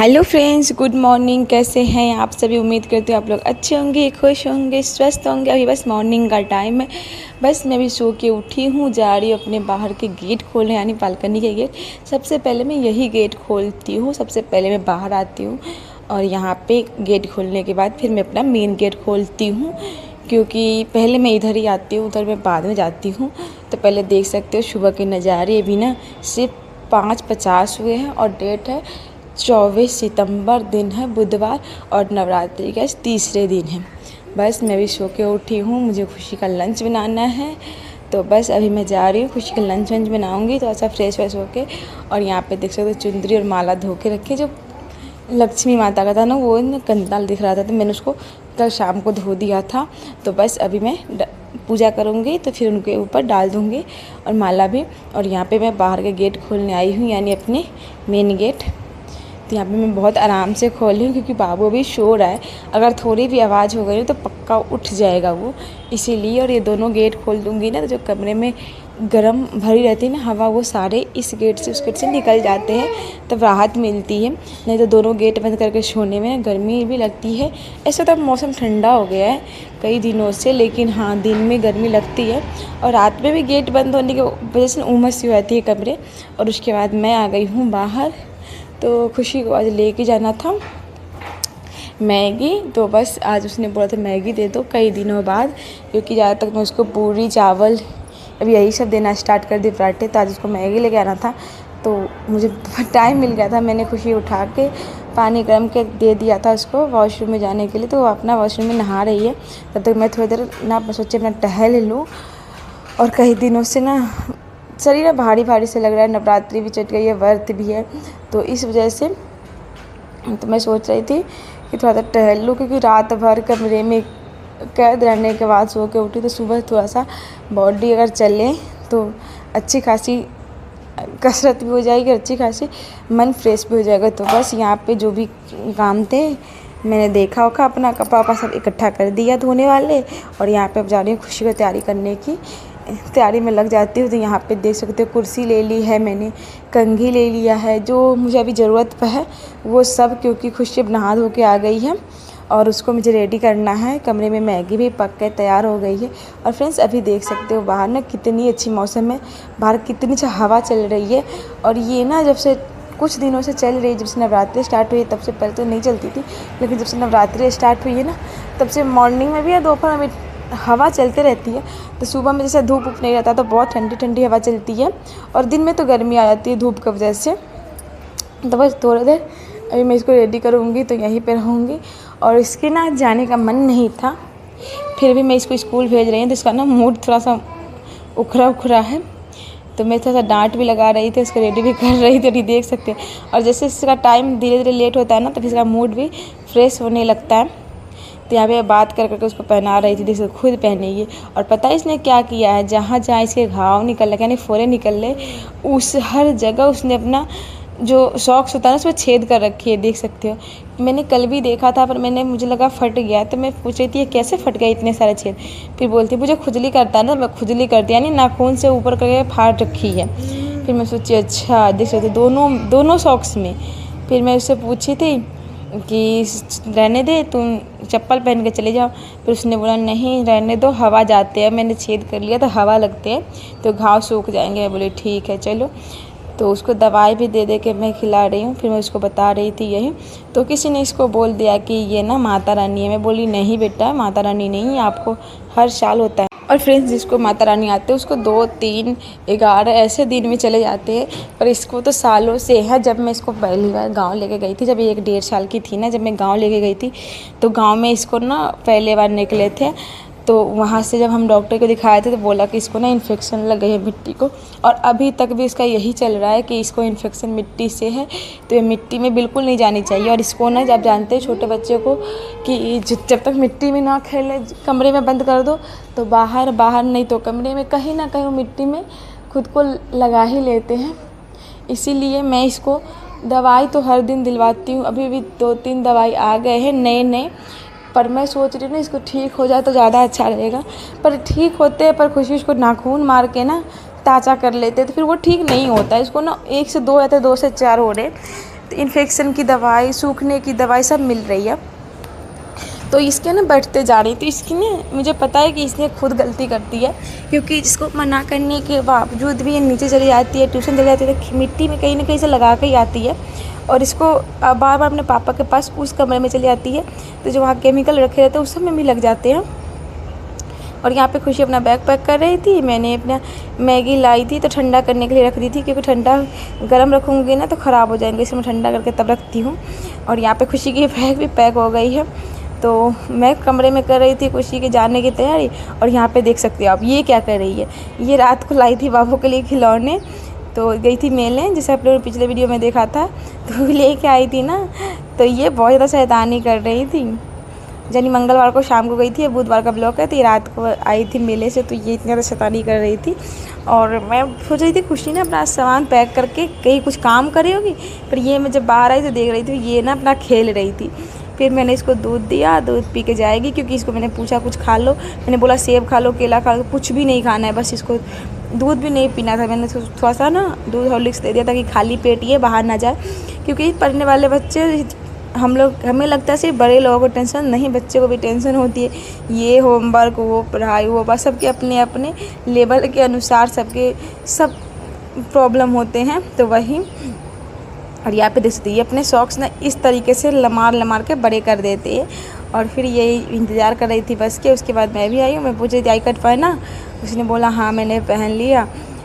Hello friends, good morning. कैसे हैं आप सभी? उम्मीद करते हो आप लोग अच्छे होंगे, खुश होंगे, स्वस्थ होंगे। अभी बस मॉर्निंग का टाइम है। बस मैं भी सो के उठी हूँ, जा रही हूँ अपने बाहर के गेट खोलने, यानी बालकनी के गेट। सबसे पहले मैं यही गेट खोलती हूँ, सबसे पहले मैं बाहर आती हूँ और यहाँ पे गेट खोलने के बाद फिर मैं अपना मेन गेट खोलती हूँ, क्योंकि पहले मैं इधर ही आती हूँ, उधर मैं बाद में जाती हूँ। तो पहले देख सकते हो सुबह के नज़ारे। अभी ना सिर्फ 5:50 हुए हैं और डेट है 24 सितंबर, दिन है बुधवार और नवरात्रि का तीसरे दिन है। बस मैं भी सो के उठी हूँ, मुझे खुशी का लंच बनाना है। तो बस अभी मैं जा रही हूँ, खुशी का लंच वंच बनाऊँगी तो ऐसा फ्रेश व्रेश होके। और यहाँ पे देख सकते हो चुंदरी और माला धो के रखी, जो लक्ष्मी माता का था ना, वो ना कंदाल दिख रहा था तो मैंने उसको कल शाम को धो दिया था। तो बस अभी मैं पूजा करूँगी तो फिर उनके ऊपर डाल दूँगी और माला भी। और यहाँ पे मैं बाहर के गेट खोलने आई हूँ, यानी अपने मेन गेट। तो यहाँ पे मैं बहुत आराम से खोली हूँ क्योंकि बाबू अभी सो रहा है। अगर थोड़ी भी आवाज़ हो गई तो पक्का उठ जाएगा वो, इसीलिए। और ये दोनों गेट खोल दूँगी ना तो जो कमरे में गर्म भरी रहती है ना हवा, वो सारे इस गेट से उस गेट से निकल जाते हैं, तब राहत मिलती है। नहीं तो दोनों गेट बंद करके सोने में गर्मी भी लगती है। ऐसा तो मौसम ठंडा हो गया है कई दिनों से, लेकिन हाँ दिन में गर्मी लगती है। और रात में भी गेट बंद होने की वजह से उमस सी रहती है कमरे। और उसके बाद मैं आ गई हूँ बाहर। तो खुशी को आज लेके जाना था मैगी, तो बस आज उसने बोला था मैगी दे दो कई दिनों बाद, क्योंकि ज़्यादा तक मैं उसको पूरी चावल अभी यही सब देना स्टार्ट कर दी, पराठे। तो आज उसको मैगी लेके आना था तो मुझे टाइम मिल गया था। मैंने खुशी उठा के पानी गर्म के दे दिया था उसको वॉशरूम में जाने के लिए, तो वो अपना वॉशरूम में नहा रही है। तब तक मैं थोड़ी देर ना सोचे अपना टहल लूँ। और कई दिनों से ना शरीर ना भारी भारी से लग रहा है, नवरात्रि भी चढ़ गई है, व्रत भी है, तो इस वजह से तो मैं सोच रही थी कि थोड़ा सा टहल लूँ, क्योंकि रात भर कमरे में कैद रहने के बाद सो के उठी तो सुबह थोड़ा सा बॉडी अगर चले तो अच्छी खासी कसरत भी हो जाएगी, अच्छी खासी मन फ्रेश भी हो जाएगा। तो बस यहाँ पे जो भी काम थे मैंने देखा होगा, अपना कपड़ा वपड़ा सब इकट्ठा कर दिया धोने वाले। और यहाँ पे अब जा रही हूँ खुशी को तैयारी करने की, तैयारी में लग जाती हूँ। तो यहाँ पे देख सकते हो कुर्सी ले ली है मैंने, कंघी ले लिया है, जो मुझे अभी ज़रूरत है वो सब, क्योंकि खुशी अब नहा धो के आ गई है और उसको मुझे रेडी करना है। कमरे में मैगी भी पक के तैयार हो गई है। और फ्रेंड्स अभी देख सकते हो बाहर ना कितनी अच्छी मौसम है, बाहर कितनी अच्छी हवा चल रही है। और ये ना जब से कुछ दिनों से चल रही है, जब से नवरात्रि स्टार्ट हुई है, तब से पहले तो नहीं चलती थी, लेकिन जब से नवरात्रि स्टार्ट हुई है ना तब से मॉर्निंग में भी या दोपहर में हवा चलती रहती है। तो सुबह में जैसे धूप नहीं रहता तो बहुत ठंडी ठंडी हवा चलती है, और दिन में तो गर्मी आ जाती है धूप की वजह से। तो बस थोड़ी देर अभी मैं इसको रेडी करूँगी तो यहीं पर रहूँगी। और इसके ना जाने का मन नहीं था, फिर भी मैं इसको स्कूल भेज रही हूँ, तो इसका ना मूड थोड़ा सा उखड़ा उखड़ा है। तो मैं थोड़ा सा डांट भी लगा रही थी, इसको रेडी भी कर रही थी, और देख सकते हैं। और जैसे इसका टाइम धीरे धीरे लेट होता है ना तो इसका मूड भी फ्रेश होने लगता है। तो यहाँ पे बात कर करके उसको पहना रही थी, जिसको खुद पहनेगी। और पता है इसने क्या किया है, जहाँ जहाँ इसके घाव निकल रहे यानी फोड़े निकल रहे, उस हर जगह उसने अपना जो सॉक्स होता है ना उसमें छेद कर रखी है, देख सकते हो। मैंने कल भी देखा था पर मुझे लगा फट गया, तो मैं पूछ रही थी ये कैसे फट गया इतने सारे छेद। फिर बोलती मुझे खुजली करता है ना, मैं खुजली करती यानी नाखून से ऊपर करके फाड़ रखी है। फिर मैं सोची अच्छा देख सकते दोनों सॉक्स में। फिर मैं उससे पूछी थी कि रहने दे, तुम चप्पल पहन के चले जाओ। फिर उसने बोला नहीं रहने दो, हवा जाते हैं, मैंने छेद कर लिया तो हवा लगते हैं तो घाव सूख जाएंगे। मैं बोली ठीक है चलो। तो उसको दवाई भी दे दे के मैं खिला रही हूँ। फिर मैं उसको बता रही थी यही, तो किसी ने इसको बोल दिया कि ये ना माता रानी है। मैं बोली नहीं बेटा, माता रानी नहीं, आपको हर साल होता है। और फ्रेंड्स जिसको माता रानी आते हैं उसको 2, 3, 11 ऐसे दिन में चले जाते हैं, पर इसको तो सालों से है। जब मैं इसको पहली बार गांव लेके गई थी, जब ये 1.5 साल की थी ना, जब मैं गांव लेके गई थी तो गांव में इसको ना पहले बार निकले थे। तो वहाँ से जब हम डॉक्टर को दिखाए थे तो बोला कि इसको ना इन्फेक्शन लग गई है मिट्टी को। और अभी तक भी इसका यही चल रहा है कि इसको इन्फेक्शन मिट्टी से है, तो ये मिट्टी में बिल्कुल नहीं जानी चाहिए। और इसको ना जब जानते हैं छोटे बच्चे को कि जब तक मिट्टी में ना खेले, कमरे में बंद कर दो, तो बाहर नहीं तो कमरे में कहीं ना कहीं मिट्टी में खुद को लगा ही लेते हैं। इसीलिए मैं इसको दवाई तो हर दिन दिलवाती हूँ। अभी भी 2-3 दवाई आ गए हैं नए, पर मैं सोच रही हूँ ना इसको ठीक हो जाए तो ज़्यादा अच्छा रहेगा। पर ठीक होते हैं, पर खुशी उसको नाखून मार के ना ताज़ा कर लेते तो फिर वो ठीक नहीं होता। इसको ना 1 से 2 या तो 2 से 4 हो रहे, तो इन्फेक्शन की दवाई, सूखने की दवाई सब मिल रही है। तो इसके ना बढ़ते जा रही, तो इसकी ना मुझे पता है कि इसने खुद गलती करती है, क्योंकि इसको मना करने के बावजूद भी ये नीचे चली जाती है, ट्यूशन चली जाती है, तो मिट्टी में कहीं ना कहीं से लगा के ही आती है और इसको बार बार अपने पापा के पास उस कमरे में चली जाती है, तो जो वहाँ केमिकल रखे रहते हैं उस सब में भी लग जाते हैं। और यहाँ पे खुशी अपना बैग पैक कर रही थी। मैंने अपना मैगी लाई थी तो ठंडा करने के लिए रख दी थी, क्योंकि ठंडा गर्म रखूँगी ना तो ख़राब हो जाएंगे, इसलिए मैं ठंडा करके तब रखती हूँ। और यहाँ पे खुशी की बैग भी पैक हो गई है, तो मैं कमरे में कर रही थी खुशी के जाने की तैयारी। और यहाँ पे देख सकते हो आप ये क्या कर रही है, ये रात को लाई थी बाबू के लिए खिलौने, तो गई थी मेले, जैसे आप लोगों ने पिछले वीडियो में देखा था, तो लेके आई थी ना, तो ये बहुत ज़्यादा शैतानी कर रही थी। यानी मंगलवार को शाम को गई थी, बुधवार का ब्लॉग है, तो ये रात को आई थी मेले से, तो ये इतनी ज़्यादा शैतानी कर रही थी। और मैं सोच रही थी खुशी ने अपना सामान पैक करके कहीं कुछ काम कर रही होगी, पर ये मैं जब बाहर आई तो देख रही थी ये ना अपना खेल रही थी। फिर मैंने इसको दूध दिया, दूध पी के जाएगी, क्योंकि इसको मैंने पूछा कुछ खा लो, मैंने बोला सेब खा लो, केला खा लो, कुछ भी नहीं खाना है, बस इसको दूध भी नहीं पीना था। मैंने थोड़ा सा ना दूध हॉर्लिक्स दे दिया ताकि खाली पेट ये बाहर ना जाए, क्योंकि पढ़ने वाले बच्चे हमें लगता है सिर्फ बड़े लोगों को टेंशन नहीं, बच्चे को भी टेंशन होती है, ये होमवर्क, वो पढ़ाई, वो बस सबके अपने अपने लेवल के अनुसार सबके सब प्रॉब्लम होते हैं। तो वही, और यहाँ पे देख सकते ये अपने शौक़ ना इस तरीके से लमार के बड़े कर देते हैं। और फिर ये इंतज़ार कर रही थी बस के। उसके बाद मैं भी आई हूँ, मैं पूछ रही थी आई कट पहना, उसने बोला हाँ मैंने पहन लिया।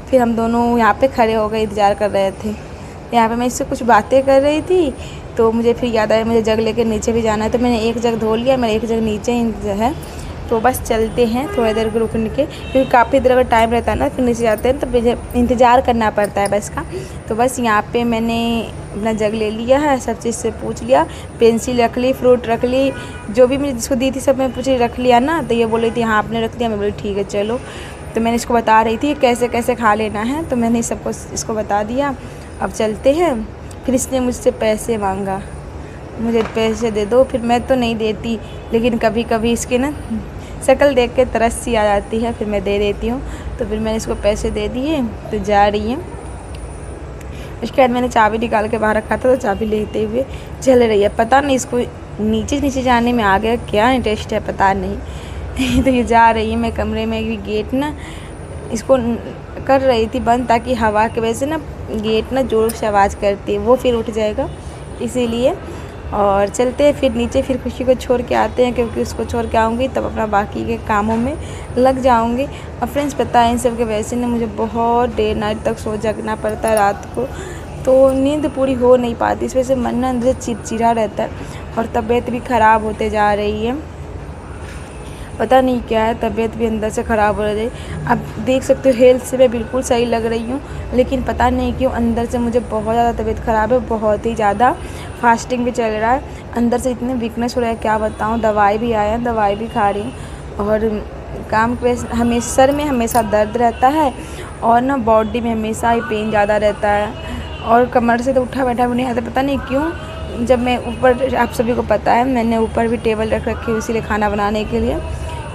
फिर हम दोनों यहाँ पे खड़े हो गए, इंतज़ार कर रहे थे। यहाँ पे मैं इससे कुछ बातें कर रही थी, तो मुझे फिर याद आया मुझे जग लेके नीचे भी जाना है, तो मैंने एक जग धो लिया, मेरा एक जग नीचे ही है। तो बस चलते हैं थोड़ी देर रुकने के, क्योंकि काफ़ी देर अगर टाइम रहता है ना फिर नीचे जाते हैं तो मुझे इंतज़ार करना पड़ता है बस का। तो बस यहाँ पे मैंने अपना जग ले लिया है, सब चीज़ से पूछ लिया, पेंसिल रख ली, फ्रूट रख ली, जो भी मुझे जिसको दी थी सब मैं पूछ रख लिया ना। तो ये बोल रही थी हाँ आपने रख लिया, मैं बोली ठीक है चलो। तो मैंने इसको बता रही थी कैसे कैसे खा लेना है, तो मैंने सबको इसको बता दिया। अब चलते हैं। फिर इसने मुझसे पैसे मांगा, मुझे पैसे दे दो। फिर मैं तो नहीं देती, लेकिन कभी कभी इसके ना शक्ल देख के तरस सी आ जाती है, फिर मैं दे देती हूँ। तो फिर मैंने इसको पैसे दे दिए, तो जा रही है। उसके बाद मैंने चाबी निकाल के बाहर रखा था, तो चाबी लेते हुए चल रही है। पता नहीं इसको नीचे जाने में आ गया क्या इंटरेस्ट है, पता नहीं। तो ये जा रही है। मैं कमरे में भी गेट ना इसको कर रही थी बंद, ताकि हवा की वजह से ना गेट ना ज़ोर से आवाज़ करती है, वो फिर उठ जाएगा इसीलिए। और चलते हैं फिर नीचे, फिर खुशी को छोड़ के आते हैं, क्योंकि उसको छोड़ के आऊँगी तब अपना बाकी के कामों में लग जाऊँगी। और फ्रेंड्स पता है इन सब के वजह से ना मुझे बहुत देर नाइट तक सो जगना पड़ता है रात को, तो नींद पूरी हो नहीं पाती। इस वजह से मन ना अंदर से चिड़चिड़ा रहता है और तबीयत भी ख़राब होते जा रही है। पता नहीं क्या है, तबीयत भी अंदर से ख़राब हो रही है। आप देख सकते हो हेल्थ से मैं बिल्कुल सही लग रही हूँ, लेकिन पता नहीं क्यों अंदर से मुझे बहुत ज़्यादा तबीयत ख़राब है, बहुत ही ज़्यादा। फास्टिंग भी चल रहा है, अंदर से इतने वीकनेस हो रहा है क्या बताऊँ। दवाई भी आया, दवाई भी खा रही हूँ। और काम पे हमेशा सर में हमेशा दर्द रहता है, और ना बॉडी में हमेशा ही पेन ज़्यादा रहता है, और कमर से तो उठा बैठा भी नहीं आता, पता नहीं क्यों। जब मैं ऊपर, आप सभी को पता है मैंने ऊपर भी टेबल रख रखी है इसीलिए खाना बनाने के लिए,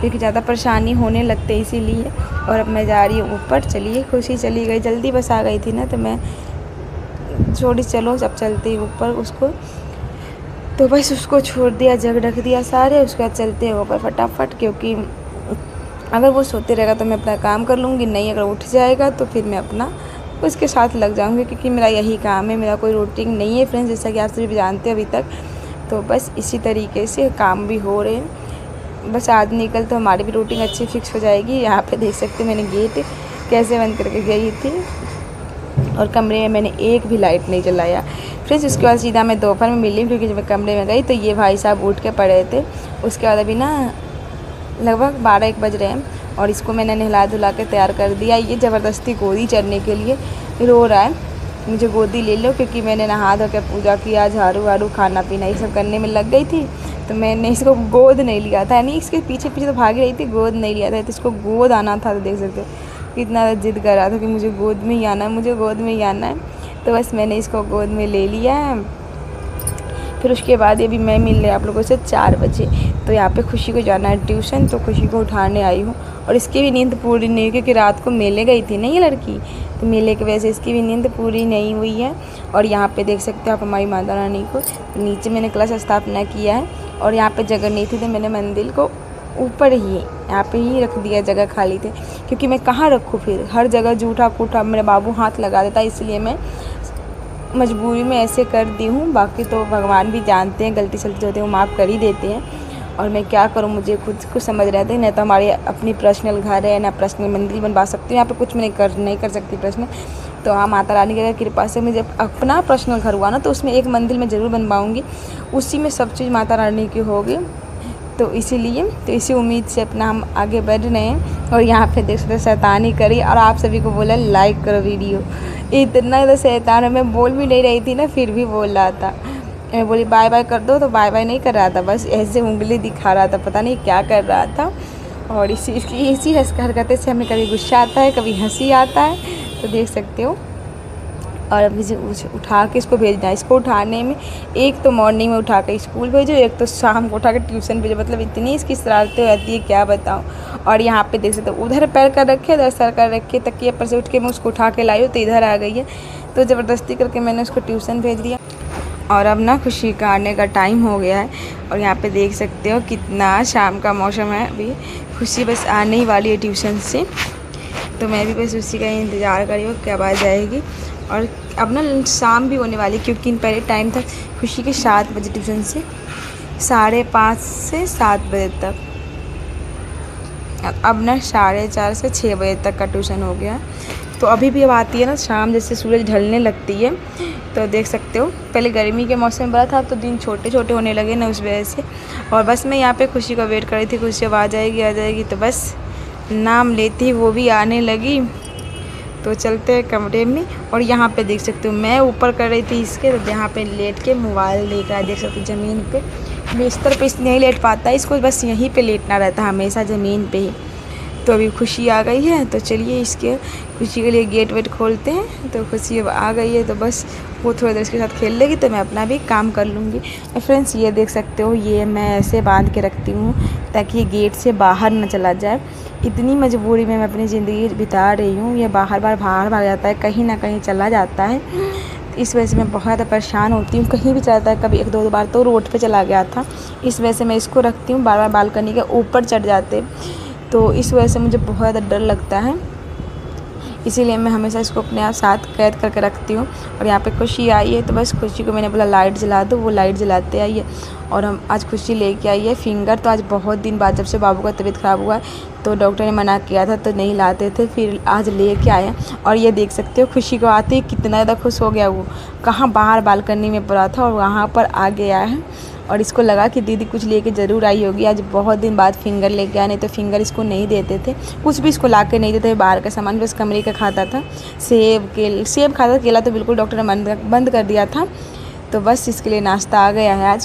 क्योंकि ज़्यादा परेशानी होने लगते इसीलिए। और अब मैं जा रही हूँ ऊपर। चलिए, खुशी चली गई, जल्दी बस आ गई थी ना, तो मैं छोड़ी चलो अब चलते ऊपर उसको। तो बस उसको छोड़ दिया, जग रख दिया सारे, उसके बाद चलते हैं ऊपर फटाफट, क्योंकि अगर वो सोते रहेगा तो मैं अपना काम कर लूँगी, नहीं अगर उठ जाएगा तो फिर मैं अपना उसके साथ लग जाऊँगी, क्योंकि मेरा यही काम है, मेरा कोई रूटीन नहीं है फ्रेंड्स, जैसा कि आप सभी जानते हैं अभी तक। तो बस इसी तरीके से काम भी हो रहे हैं। बस आज निकल तो हमारी भी रूटीन अच्छी फिक्स हो जाएगी। यहाँ पे देख सकते मैंने गेट कैसे बंद करके गई थी, और कमरे में मैंने एक भी लाइट नहीं जलाया। फिर उसके बाद सीधा मैं दोपहर में मिली, क्योंकि जब मैं कमरे में गई तो ये भाई साहब उठ के पड़े थे। उसके बाद अभी ना लगभग 12-1 बज रहे हैं, और इसको मैंने नहला धुला के तैयार कर दिया। ये ज़बरदस्ती गोदी चढ़ने के लिए रो रहा है, मुझे गोदी ले लो, क्योंकि मैंने नहा धो के पूजा किया, झाड़ू वाड़ू खाना पीना ये सब करने में लग गई थी, तो मैंने इसको गोद नहीं लिया था। यानी इसके पीछे पीछे तो भाग रही थी, गोद नहीं लिया था, तो इसको गोद आना था। तो देख सकते हो कितना जिद कर रहा था कि मुझे गोद में ही आना है, मुझे गोद में ही आना है। तो बस मैंने इसको गोद में ले लिया है। फिर उसके बाद अभी मैं मिल रही आप लोगों से 4 बजे। तो यहाँ पे खुशी को जाना है ट्यूशन, तो खुशी को उठाने आई हूँ। और इसकी भी नींद पूरी नहीं हुई क्योंकि रात को मेले गई थी ना ये लड़की, तो मेले की वजह से इसकी भी नींद पूरी नहीं हुई है। और यहाँ पे देख सकते हो आप हमारी माता रानी को। नीचे मैंने कलश स्थापना किया है और यहाँ पे जगह नहीं थी तो मैंने मंदिर को ऊपर ही यहाँ पे ही रख दिया, जगह खाली थे क्योंकि मैं कहाँ रखूँ, फिर हर जगह जूठा कूठा मेरे बाबू हाथ लगा देता, इसलिए मैं मजबूरी में ऐसे कर दी हूँ। बाकी तो भगवान भी जानते हैं, गलती सलती होती है वो माफ़ कर ही देते हैं। और मैं क्या करूँ, मुझे खुद को समझ रहे थे, नहीं तो हमारी अपनी पर्सनल घर है ना, पर्सनल मंदिर बनवा सकती हूँ, यहाँ पे कुछ मैं नहीं कर सकती पर्सनल। तो हाँ, माता रानी की कृपा से मुझे अपना पर्सनल घर हुआ ना, तो उसमें एक मंदिर मैं ज़रूर बनवाऊँगी, उसी में सब चीज़ माता रानी की होगी। तो इसीलिए तो इसी उम्मीद से अपना हम आगे बढ़ रहे हैं। और यहाँ पे देख सकते शैतानी करी और आप सभी को बोला लाइक करो वीडियो। इतना तो शैतान है, मैं बोल भी नहीं रही थी ना, फिर भी बोल रहा था। मैं बोली बाय बाय कर दो, तो बाय बाय नहीं कर रहा था, बस ऐसे उंगली दिखा रहा था, पता नहीं क्या कर रहा था। और इसी हरकतें से हमें कभी गुस्सा आता है, कभी हंसी आता है, तो देख सकते हो। और अभी से उठा के इसको भेजना है। इसको उठाने में एक तो मॉर्निंग में उठा के स्कूल भेजो, एक तो शाम को उठा के ट्यूशन भेजो, मतलब इतनी इसकी शरारतें रहती है क्या बताऊँ। और यहाँ पे देख सकते हो उधर पैर कर रखे, इधर सर कर रखे, तकिए पर से उठ के मैं उसको उठा के लाई हूँ, तो इधर आ गई है। तो ज़बरदस्ती करके मैंने उसको ट्यूशन भेज दिया। और अब ना खुशी का आने का टाइम हो गया है। और यहाँ पे देख सकते हो कितना शाम का मौसम है। अभी खुशी बस आने ही वाली है ट्यूशन से, तो मैं भी बस उसी का इंतज़ार कर रही हूँ कब आ जाएगी। और अब ना शाम भी होने वाली, क्योंकि पहले टाइम था खुशी के 7 बजे ट्यूशन से 5:30 से 7 बजे तक, अब ना 4:30 से 6 बजे तक का ट्यूशन हो गया। तो अभी भी अब आती है ना शाम, जैसे सूरज ढलने लगती है। तो देख सकते हो पहले गर्मी के मौसम बड़ा था, तो दिन छोटे छोटे होने लगे ना, उस वजह से। और बस मैं यहाँ पे खुशी का वेट कर रही थी, खुशी अब आ जाएगी, तो बस नाम लेती वो भी आने लगी। तो चलते हैं कमरे में। और यहाँ पे देख सकते हो मैं ऊपर कर रही थी इसके, तो यहाँ पे लेट के मोबाइल देख रहा है, देख सकते हो ज़मीन पे। बिस्तर पे नहीं लेट पाता, इसको बस यहीं पे लेटना रहता है हमेशा, ज़मीन पे ही। तो अभी खुशी आ गई है, तो चलिए इसके खुशी के लिए गेट वेट खोलते हैं। तो खुशी अब आ गई है, तो बस वो थोड़ी देर इसके साथ खेल लेगी, तो मैं अपना भी काम कर लूँगी। और फ्रेंड्स ये देख सकते हो, ये मैं ऐसे बांध के रखती हूँ ताकि ये गेट से बाहर ना चला जाए। इतनी मजबूरी में मैं अपनी ज़िंदगी बिता रही हूँ, ये बाहर भाग जाता है, कहीं ना कहीं चला जाता है। इस वजह से मैं बहुत ज़्यादा परेशान होती हूँ, कहीं भी चलाता है। कभी 1-2 बार तो रोड पे चला गया था, इस वजह से मैं इसको रखती हूँ। बार बार बालकनी के ऊपर चढ़ जाते, तो इस वजह से मुझे बहुत ज़्यादा डर लगता है, इसीलिए मैं हमेशा इसको अपने आप साथ कैद करके रखती हूँ। और यहाँ पे खुशी आई है, तो बस खुशी को मैंने बोला लाइट जला दो, वो लाइट जलाते आई है। और हम आज खुशी लेके आई है फिंगर। तो आज बहुत दिन बाद, जब से बाबू का तबीयत ख़राब हुआ है, तो डॉक्टर ने मना किया था तो नहीं लाते थे, फिर आज लेके आए हैं। और ये देख सकते हो खुशी को आते ही कितना ज़्यादा खुश हो गया, वो कहाँ बाहर बालकनी में पड़ा था और वहाँ पर आ गया है। और इसको लगा कि दीदी कुछ लेके ज़रूर आई होगी, आज बहुत दिन बाद फिंगर लेके आए, नहीं तो फिंगर इसको नहीं देते थे, कुछ भी इसको ला के नहीं देते थे, बाहर का सामान बस कमरे का खाता था। सेब खाता था, केला तो बिल्कुल डॉक्टर ने बंद कर दिया था। तो बस इसके लिए नाश्ता आ गया है आज।